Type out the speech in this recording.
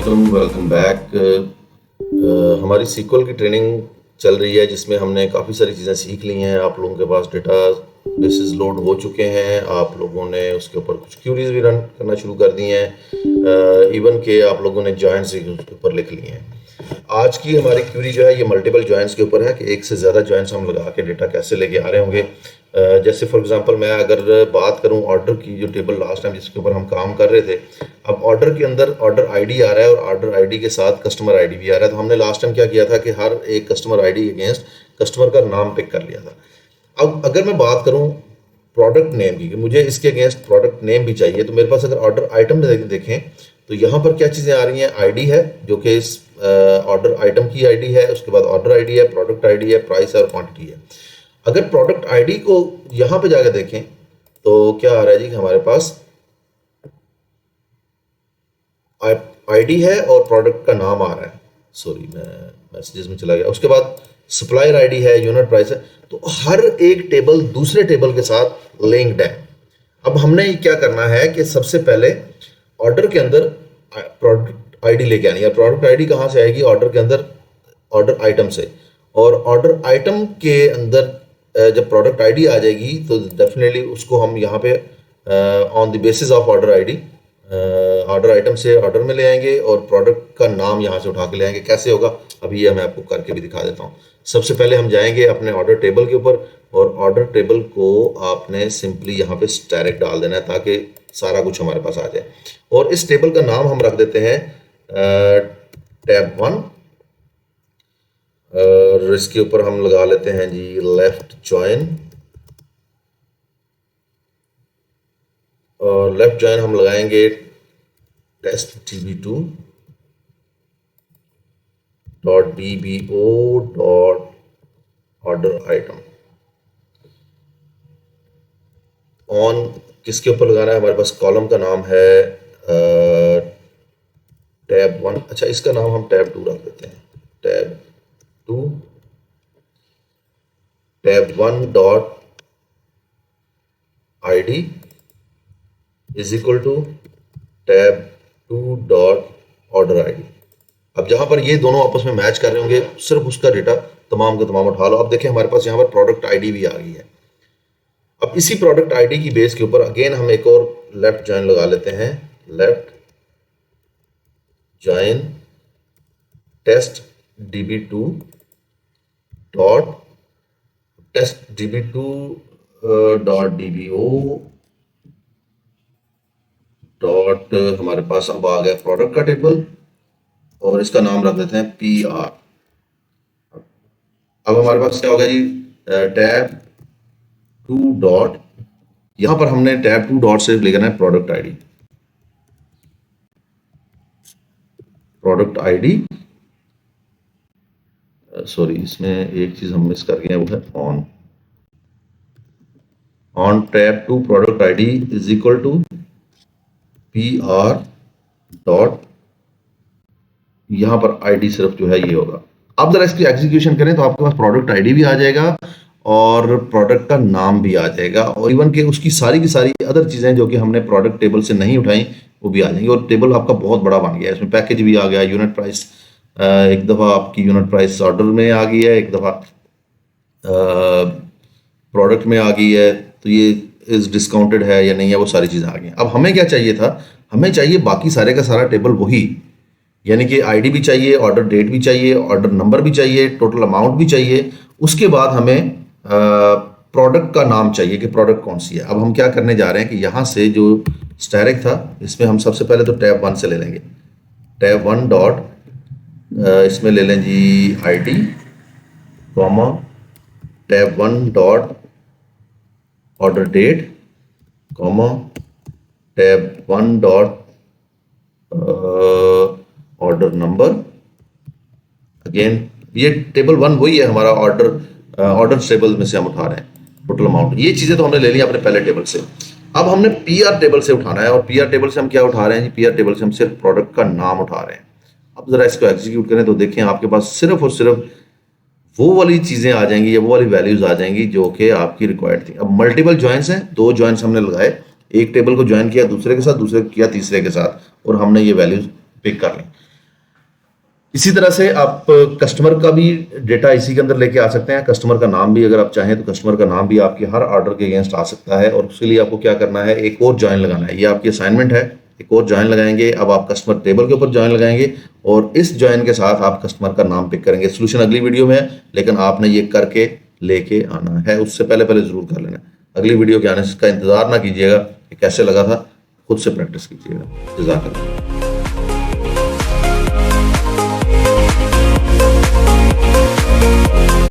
Welcome back. हमारी sequel की training चल रही है जिसमें हमने काफ़ी सारी चीज़ें सीख ली हैं। आप लोगों के पास डेटा बेसिस लोड हो चुके हैं, आप लोगों ने उसके ऊपर कुछ क्यूरीज भी रन करना शुरू कर दी हैं, इवन के आप लोगों ने जॉइंट्स उसके ऊपर लिख लिए हैं। आज की हमारी क्यूरी जो है ये मल्टीपल जॉइंट्स के ऊपर है कि एक से ज़्यादा जॉइंट्स हम लगा के डेटा कैसे लेके आ रहे होंगे। जैसे फॉर एग्जांपल मैं अगर बात करूं ऑर्डर की, जो टेबल लास्ट टाइम जिसके ऊपर हम काम कर रहे थे, अब ऑर्डर के अंदर ऑर्डर आईडी आ रहा है और ऑर्डर आईडी के साथ कस्टमर आईडी भी आ रहा है। तो हमने लास्ट टाइम क्या किया था कि हर एक कस्टमर आईडी अगेंस्ट कस्टमर का नाम पिक कर लिया था। अब अगर मैं बात करूं प्रोडक्ट नेम की कि मुझे इसके अगेंस्ट प्रोडक्ट नेम भी चाहिए, तो मेरे पास अगर ऑर्डर आइटम देखें तो यहाँ पर क्या चीज़ें आ रही हैं। आईडी है जो कि इस ऑर्डर आइटम की आईडी है, उसके बाद ऑर्डर आईडी है, प्रोडक्ट आईडी है, प्राइस है और क्वांटिटी है। अगर प्रोडक्ट आईडी को यहाँ पे जाकर देखें तो क्या आ रहा है जी कि हमारे पास आईडी है और प्रोडक्ट का नाम आ रहा है। सॉरी, मैं मैसेजेस में चला गया। उसके बाद सप्लायर आईडी है, यूनिट प्राइस है। तो हर एक टेबल दूसरे टेबल के साथ लिंक्ड है। अब हमने क्या करना है कि सबसे पहले ऑर्डर के अंदर प्रोडक्ट आईडी लेके आनी है। प्रोडक्ट आईडी कहाँ से आएगी? ऑर्डर के अंदर ऑर्डर आइटम से, और ऑर्डर आइटम के अंदर जब प्रोडक्ट आईडी आ जाएगी तो डेफिनेटली उसको हम यहाँ पे on the basis of order ID order item से ऑर्डर में ले आएंगे और प्रोडक्ट का नाम यहाँ से उठा के ले आएंगे। कैसे होगा अभी ये मैं आपको करके भी दिखा देता हूँ। सबसे पहले हम जाएंगे अपने ऑर्डर टेबल के ऊपर और ऑर्डर टेबल को आपने सिंपली यहाँ पे डायरेक्ट डाल देना है ताकि सारा कुछ हमारे पास आ जाए। और इस टेबल का नाम हम रख देते हैं टैब 1 और इसके ऊपर हम लगा लेते हैं जी लेफ्ट जॉइन। और लेफ्ट जॉइन हम लगाएंगे test tb2 dot dbo dot order item. On किसके ऊपर लगाना है? हमारे पास कॉलम का नाम है टैब 1। अच्छा, इसका नाम हम टैब 2 रख देते हैं। Tab 2 tab 1 dot ID is equal to tab 2 dot order ID. अब जहां पर ये दोनों आपस में मैच कर रहे होंगे सिर्फ उसका डेटा तमाम का तमाम उठा लो। अब देखें हमारे पास यहाँ पर प्रोडक्ट आईडी भी आ गई है। अब इसी प्रोडक्ट आईडी की बेस के ऊपर अगेन हम एक और लेफ्ट जॉइन लगा लेते हैं। Left join test db2 dot test db2 dot dbo dot हमारे पास अब आ गया प्रोडक्ट का टेबल और इसका नाम रख देते हैं PR। अब हमारे पास क्या होगा जी टैब 2 डॉट, यहां पर हमने टैब 2 डॉट से लेकर है product ID. Product ID sorry, इसमें एक चीज हम मिस कर गए हैं, वो है on tab 2 product ID is equal to PR dot, यहां पर आईडी सिर्फ जो है ये होगा। अब जरा इसकी एग्जीक्यूशन करें तो आपके पास प्रोडक्ट आईडी भी आ जाएगा और प्रोडक्ट का नाम भी आ जाएगा और इवन के उसकी सारी की सारी अदर चीजें जो कि हमने प्रोडक्ट टेबल से नहीं उठाई वो भी आ जाएंगी। और टेबल आपका बहुत बड़ा बन गया है। इसमें पैकेज भी आ गया, यूनिट प्राइस एक दफा आपकी यूनिट प्राइस ऑर्डर में आ गई है, एक दफा प्रोडक्ट में आ गई है, तो ये इज डिस्काउंटेड है या नहीं है, वो सारी चीजें आ गई। अब हमें क्या चाहिए था? हमें चाहिए बाकी सारे का सारा टेबल वही, यानी कि आईडी भी चाहिए, ऑर्डर डेट भी चाहिए, ऑर्डर नंबर भी चाहिए, टोटल अमाउंट भी चाहिए। उसके बाद हमें प्रोडक्ट का नाम चाहिए कि प्रोडक्ट कौन सी है। अब हम क्या करने जा रहे हैं कि यहाँ से जो स्टैरिक था इसमें हम सबसे पहले तो टैब 1 से ले लेंगे। टैब 1 डॉट इसमें ले लें जी ID comma tab 1 dot order date comma tab 1 dot order number. Again ये टेबल 1 वही है हमारा ऑर्डर टेबल में से हम उठा रहे हैं टोटल अमाउंट। ये चीजें तो हमने ले ली अपने पहले टेबल से। अब हमने PR टेबल से उठाना है और PR टेबल से हम क्या उठा रहे हैं जी? PR टेबल से हम सिर्फ प्रोडक्ट का नाम उठा रहे हैं। अब जरा इसको एग्जीक्यूट करें तो देखें आपके पास सिर्फ और सिर्फ वो वाली चीजें आ जाएंगी या वो वाली वैल्यूज आ जाएंगी जो कि आपकी रिक्वायर्ड थी। अब मल्टीपल ज्वाइंट्स हैं, 2 ज्वाइंट्स हमने लगाए, एक टेबल को ज्वाइन किया दूसरे के साथ, दूसरे को किया तीसरे के साथ, और हमने ये वैल्यूज पिक कर ली। इसी तरह से आप कस्टमर का भी डेटा इसी के अंदर लेके आ सकते हैं। कस्टमर का नाम भी अगर आप चाहें तो कस्टमर का नाम भी आपके हर ऑर्डर के अगेंस्ट आ सकता है, और उसके लिए आपको क्या करना है, एक और जॉइन लगाना है। ये आपकी असाइनमेंट है, एक और जॉइन लगाएंगे। अब आप कस्टमर टेबल के ऊपर जॉइन लगाएंगे और इस जॉइन के साथ आप कस्टमर का नाम पिक करेंगे। सोल्यूशन अगली वीडियो में है, लेकिन आपने ये करके लेके आना है, उससे पहले पहले जरूर कर लेना। अगली वीडियो के आने का इंतजार ना कीजिएगा कि कैसे लगा था, खुद से प्रैक्टिस कीजिएगा। जज़ाकल्लाह।